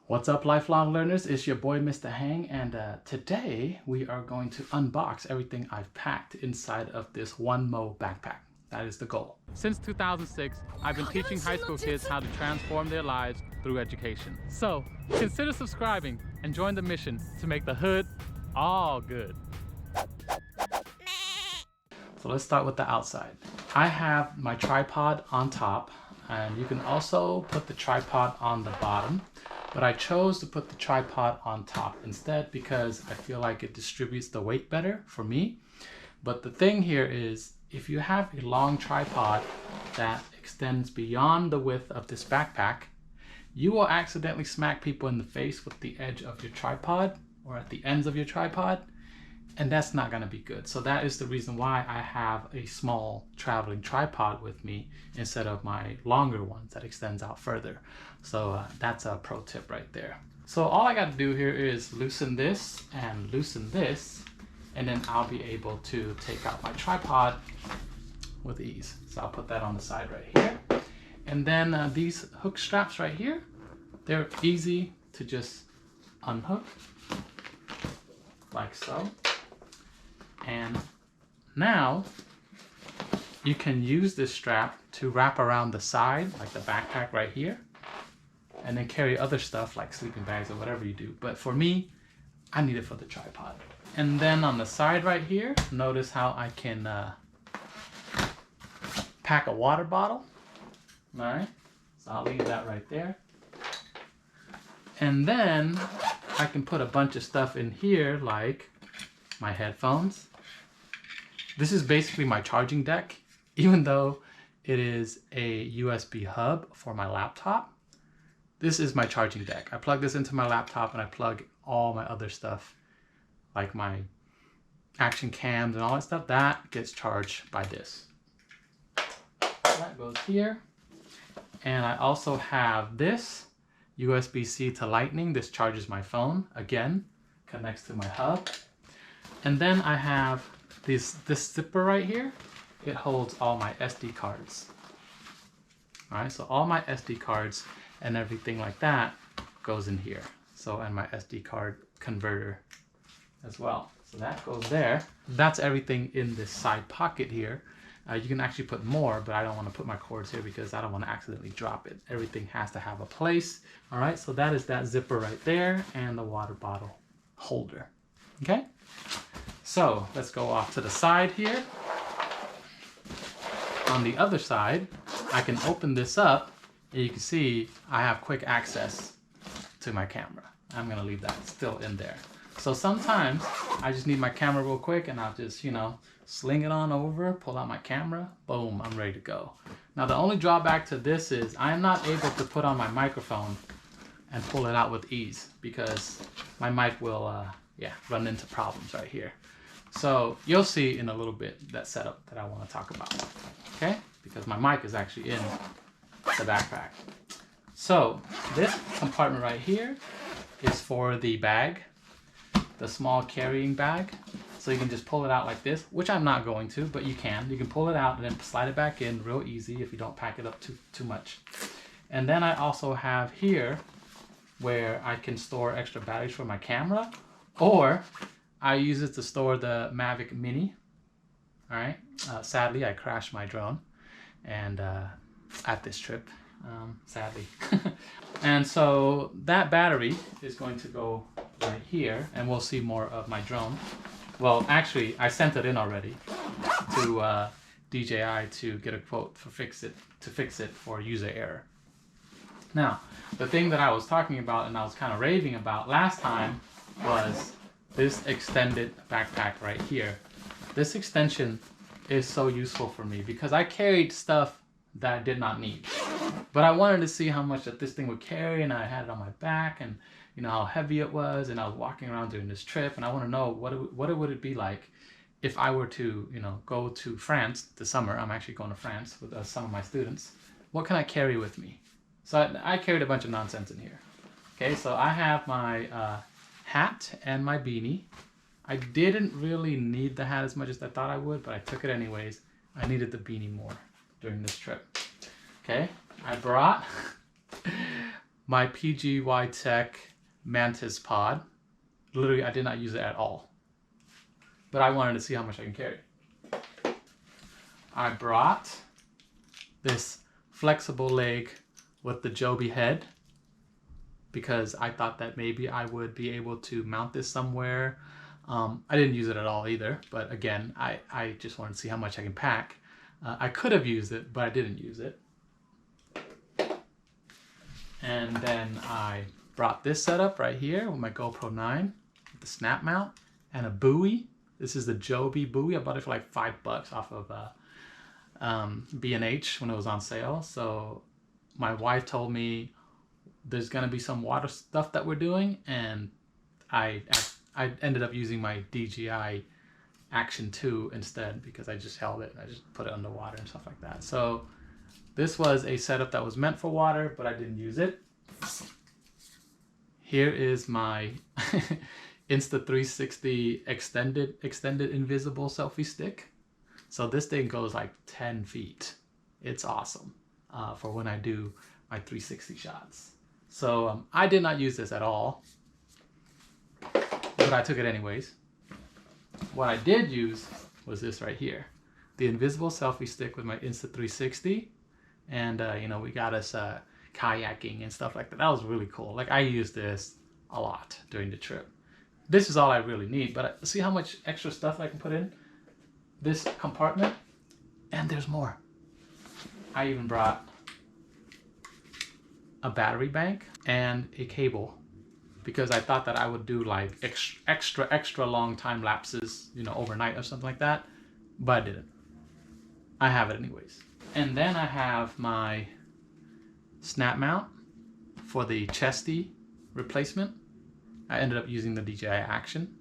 What's up, lifelong learners? It's your boy Mr. Hang, and today we are going to unbox everything I've packed inside of this OneMo backpack. That is the goal. Since 2006, I've been teaching high school kids how to transform their lives through education. So consider subscribing and join the mission to make the hood all good. So let's start with the outside. I have my tripod on top, and you can also put the tripod on the bottom. But I chose to put the tripod on top instead because I feel like it distributes the weight better for me. But the thing here is, if you have a long tripod that extends beyond the width of this backpack, you will accidentally smack people in the face with the edge of your tripod or at the ends of your tripod, and that's not going to be good. So that is the reason why I have a small traveling tripod with me instead of my longer ones that extends out further. So that's a pro tip right there. So all I got to do here is loosen this and loosen this, and then I'll be able to take out my tripod with ease. So I'll put that on the side right here. And then these hook straps right here, they're easy to just unhook like so. And now you can use this strap to wrap around the side, like the backpack right here, and then carry other stuff like sleeping bags or whatever you do. But for me, I need it for the tripod. And then on the side right here, notice how I can pack a water bottle. All right, so I'll leave that right there. And then I can put a bunch of stuff in here like my headphones. This is basically my charging deck, even though it is a USB hub for my laptop. This is my charging deck. I plug this into my laptop and I plug all my other stuff, like my action cams and all that stuff, that gets charged by this. That goes here. And I also have this USB-C to Lightning. This charges my phone, again, connects to my hub. And then I have this zipper right here. It holds all my SD cards. All right, so all my SD cards and everything like that goes in here. So, and my SD card converter as well. So that goes there. That's everything in this side pocket here. You can actually put more, but I don't want to put my cords here because I don't want to accidentally drop it. Everything has to have a place. All right, so that is that zipper right there and the water bottle holder. Okay, so let's go off to the side here. On the other side, I can open this up and you can see I have quick access to my camera. I'm going to leave that still in there. So sometimes I just need my camera real quick and I'll just, sling it on over, pull out my camera, boom, I'm ready to go. Now the only drawback to this is I am not able to put on my microphone and pull it out with ease because my mic will run into problems right here. So you'll see in a little bit that setup that I want to talk about, okay? Because my mic is actually in the backpack. So this compartment right here is for the bag, the small carrying bag. So you can just pull it out like this, which I'm not going to, but you can. You can pull it out and then slide it back in real easy if you don't pack it up too much. And then I also have here where I can store extra batteries for my camera, or I use it to store the Mavic Mini. All right. Sadly, I crashed my drone and at this trip, sadly. And so that battery is going to go right here, and we'll see more of my drone. Well, actually, I sent it in already to DJI to get a quote to fix it for user error. Now, the thing that I was talking about and I was kind of raving about last time was this extended backpack right here. This extension is so useful for me because I carried stuff that I did not need. But I wanted to see how much that this thing would carry, and I had it on my back, and how heavy it was, and I was walking around during this trip, and I want to know what would it be like if I were to go to France this summer. I'm actually going to France with some of my students. What can I carry with me? So I carried a bunch of nonsense in here. Okay, so I have my hat and my beanie. I didn't really need the hat as much as I thought I would, but I took it anyways. I needed the beanie more during this trip. Okay, I brought my PGYTech Mantis pod. Literally, I did not use it at all. But I wanted to see how much I can carry. I brought this flexible leg with the Joby head because I thought that maybe I would be able to mount this somewhere. I didn't use it at all either, but again, I just wanted to see how much I can pack. I could have used it, but I didn't use it. And then I brought this setup right here with my GoPro 9, with the snap mount, and a buoy. This is the Joby buoy. I bought it for like $5 off of B&H when it was on sale. So my wife told me there's gonna be some water stuff that we're doing, and I ended up using my DJI Action 2 instead because I just held it and I just put it underwater and stuff like that. So this was a setup that was meant for water, but I didn't use it. Here is my Insta360 extended invisible selfie stick. So this thing goes like 10 feet. It's awesome for when I do my 360 shots. So I did not use this at all, but I took it anyways. What I did use was this right here, the invisible selfie stick with my Insta360, and you know, we got us kayaking and stuff like that. That was really cool. Like, I used this a lot during the trip. This is all I really need, but see how much extra stuff I can put in this compartment, and there's more. I even brought a battery bank and a cable because I thought that I would do like extra long time lapses, you know, overnight or something like that, but I didn't. I have it anyways. And then I have my snap mount for the chesty replacement. I ended up using the DJI Action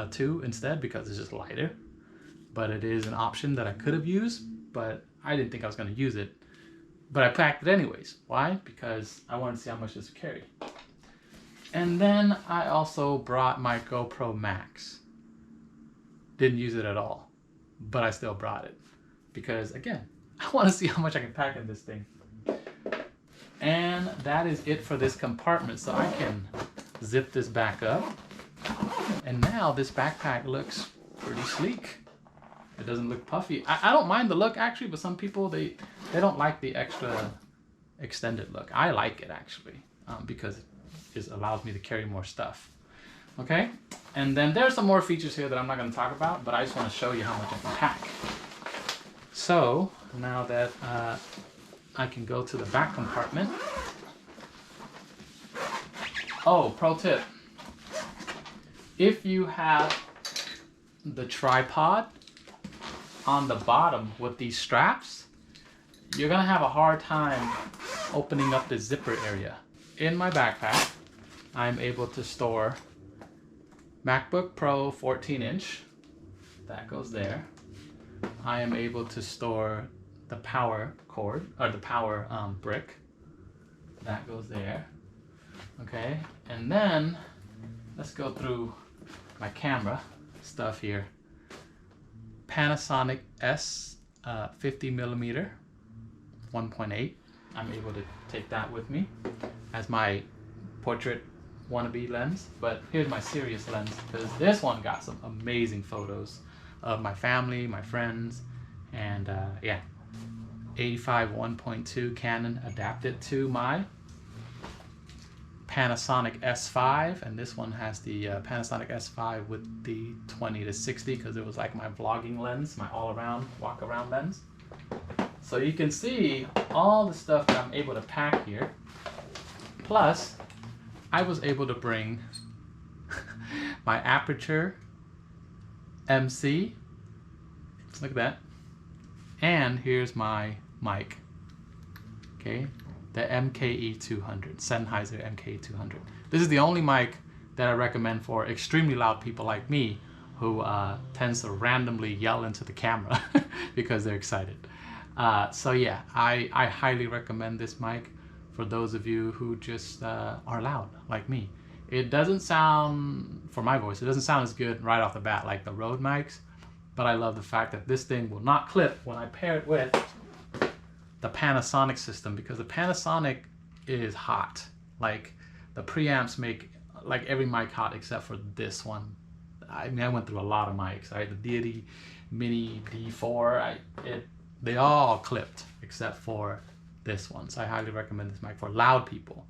2 instead because it's just lighter, but it is an option that I could have used, but I didn't think I was going to use it. But I packed it anyways. Why? Because I wanted to see how much this would carry. And then I also brought my GoPro Max. Didn't use it at all, but I still brought it because, again, I want to see how much I can pack in this thing. And that is it for this compartment. So I can zip this back up. And now this backpack looks pretty sleek. It doesn't look puffy. I don't mind the look actually, but some people, they don't like the extra extended look. I like it actually because it allows me to carry more stuff. Okay, and then there's some more features here that I'm not going to talk about, but I just want to show you how much I can pack. So now that I can go to the back compartment. Oh, pro tip. If you have the tripod on the bottom with these straps, you're gonna have a hard time opening up the zipper area. In my backpack, I'm able to store MacBook Pro 14-inch. That goes there. I am able to store the power cord, or the power brick. That goes there. Okay, and then let's go through my camera stuff here. Panasonic S 50mm 1.8. I'm able to take that with me as my portrait wannabe lens, but here's my serious lens because this one got some amazing photos of my family, my friends, and yeah, 85 1.2 Canon adapted to my Panasonic S5, and this one has the Panasonic S5 with the 20 to 60 because it was like my vlogging lens, my all-around walk-around lens. So you can see all the stuff that I'm able to pack here. Plus, I was able to bring my Aperture MC. Look at that. And here's my mic. Okay, the MKE200, Sennheiser MKE200. This is the only mic that I recommend for extremely loud people like me who tends to randomly yell into the camera because they're excited. So yeah, I highly recommend this mic for those of you who just are loud like me. It doesn't sound, for my voice, it doesn't sound as good right off the bat like the Rode mics, but I love the fact that this thing will not clip when I pair it with the Panasonic system, because the Panasonic is hot. Like the preamps make like every mic hot except for this one. I mean, I went through a lot of mics, right? The Deity Mini D4, they all clipped except for this one. So I highly recommend this mic for loud people.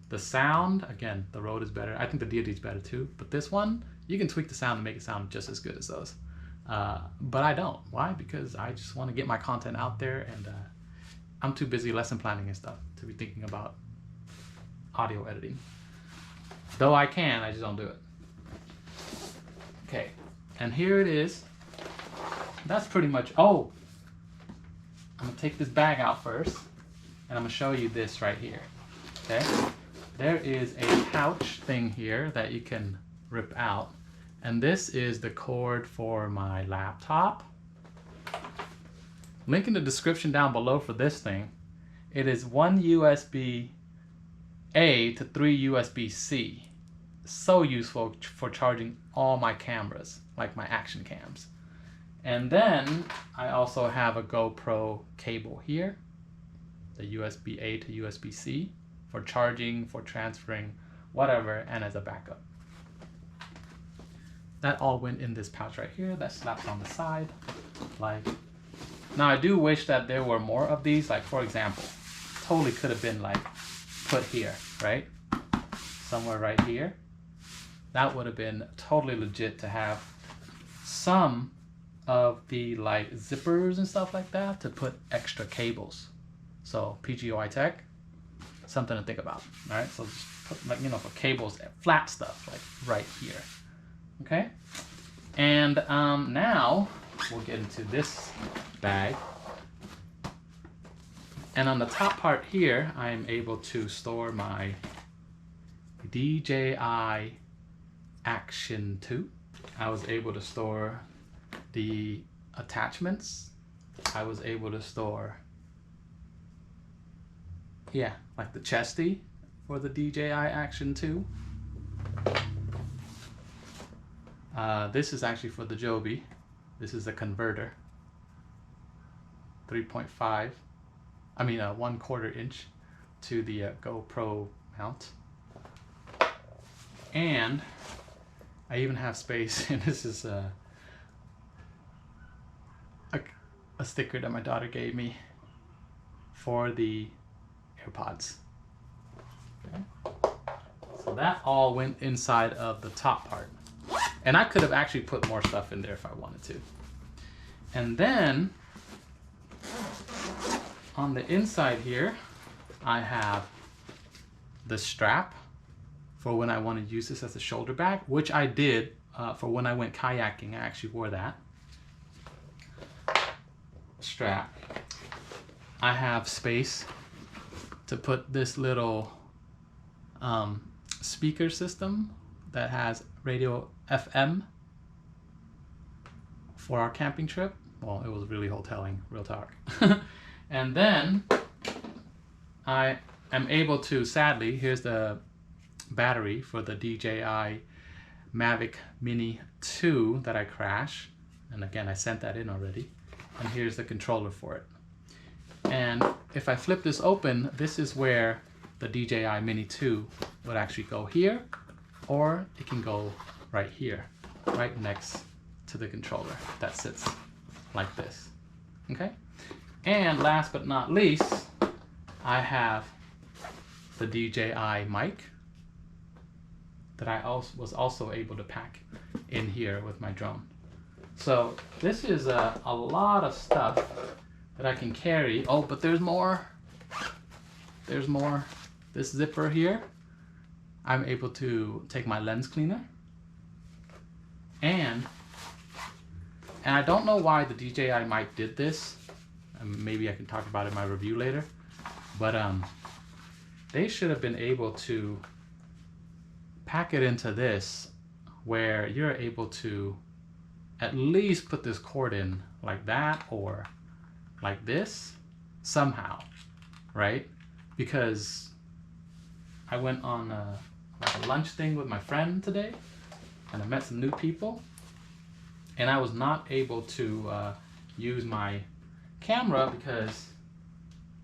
The sound, again, the Rode is better. I think the Deity is better too, but this one, you can tweak the sound and make it sound just as good as those. But I don't. Why? Because I just want to get my content out there, and I'm too busy lesson planning and stuff to be thinking about audio editing. Though I can, I just don't do it. Okay, and here it is. That's pretty much, oh, I'm gonna take this bag out first, and I'm gonna show you this right here, okay? There is a pouch thing here that you can rip out, and this is the cord for my laptop. Link in the description down below for this thing. It is 1 USB-A to 3 USB-C. So useful for charging all my cameras, like my action cams. And then I also have a GoPro cable here, the USB-A to USB-C, for charging, for transferring, whatever, and as a backup. That all went in this pouch right here that slaps on the side. Like, now I do wish that there were more of these. Like, for example, totally could have been like put here, right? Somewhere right here. That would have been totally legit to have some of the like zippers and stuff like that to put extra cables. So PGYTech, something to think about. All right, so just put, like, you know, for cables, flat stuff like right here. Okay, and now we'll get into this bag. And on the top part here, I am able to store my DJI Action 2. I was able to store the attachments. I was able to store, yeah, like the chesty for the DJI Action 2. This is actually for the Joby. This is a converter. 3.5, I mean 1/4 inch to the GoPro mount. And I even have space, and this is a sticker that my daughter gave me for the AirPods. Okay. So that all went inside of the top part. And I could have actually put more stuff in there if I wanted to. And then on the inside here, I have the strap for when I want to use this as a shoulder bag, which I did for when I went kayaking. I actually wore that strap. I have space to put this little speaker system that has radio FM for our camping trip. Well, it was really hoteling, real talk. And then I am able to, sadly, here's the battery for the DJI Mavic Mini 2 that I crashed. And again, I sent that in already. And here's the controller for it. And if I flip this open, this is where the DJI Mini 2 would actually go here, or it can go right here, right next to the controller that sits like this. Okay? And last but not least, I have the DJI mic that I was also able to pack in here with my drone. So this is a lot of stuff that I can carry. Oh, but there's more. There's more. This zipper here, I'm able to take my lens cleaner. And I don't know why the DJI mic did this. Maybe I can talk about it in my review later. But they should have been able to pack it into this where you're able to at least put this cord in like that or like this somehow, right? Because I went on like a lunch thing with my friend today, and I met some new people, and I was not able to use my camera because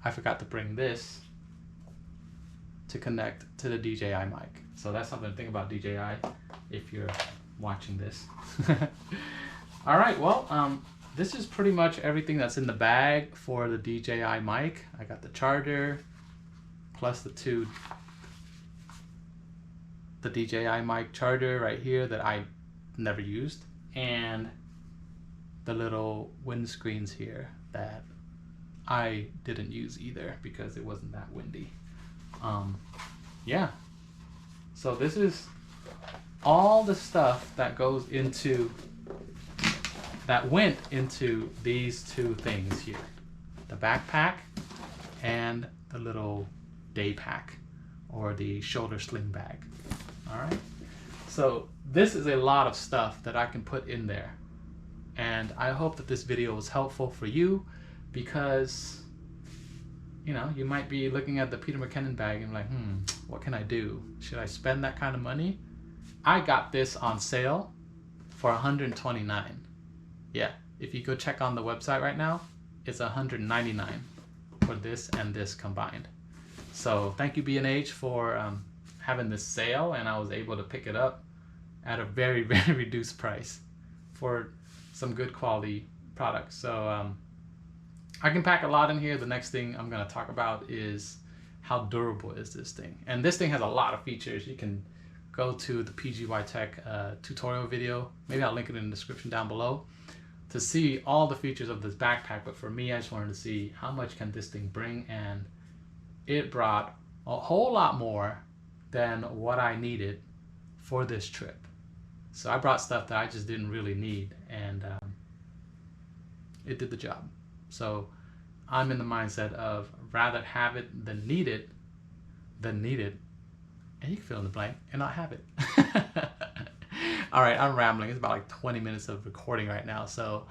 I forgot to bring this to connect to the DJI mic. So that's something to think about, DJI, if you're watching this. All right, well, this is pretty much everything that's in the bag for the DJI mic. I got the charger, plus the DJI mic charger right here that I never used, and the little windscreens here that I didn't use either because it wasn't that windy. Yeah, so this is all the stuff that went into these two things here, the backpack and the little day pack or the shoulder sling bag. All right, so this is a lot of stuff that I can put in there, and I hope that this video was helpful for you, because you know, you might be looking at the Peter McKinnon bag and like, what can I do? Should I spend that kind of money? I got this on sale for $129. Yeah, if you go check on the website right now, it's $199 for this and this combined. So thank you, B&H, for having this sale, and I was able to pick it up at a very, very reduced price for some good quality products. So I can pack a lot in here. The next thing I'm going to talk about is how durable is this thing. And this thing has a lot of features. You can go to the PGYTech tutorial video. Maybe I'll link it in the description down below to see all the features of this backpack. But for me, I just wanted to see how much can this thing bring, and it brought a whole lot more than what I needed for this trip. So I brought stuff that I just didn't really need, and it did the job. So I'm in the mindset of rather have it than need it, and you can fill in the blank and not have it. All right, I'm rambling. It's about like 20 minutes of recording right now. So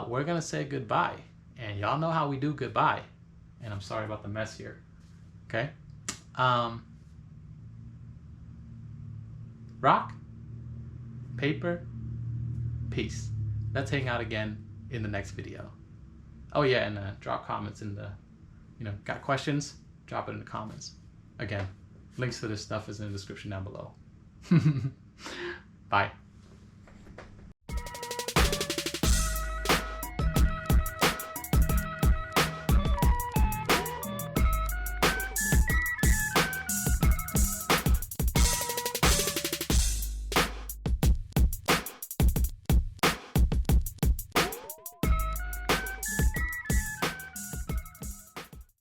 we're gonna say goodbye, and y'all know how we do goodbye. And I'm sorry about the mess here. Okay. Rock, paper, peace. Let's hang out again in the next video. Oh yeah, and drop comments in the, got questions? Drop it in the comments. Again, links to this stuff is in the description down below. Bye.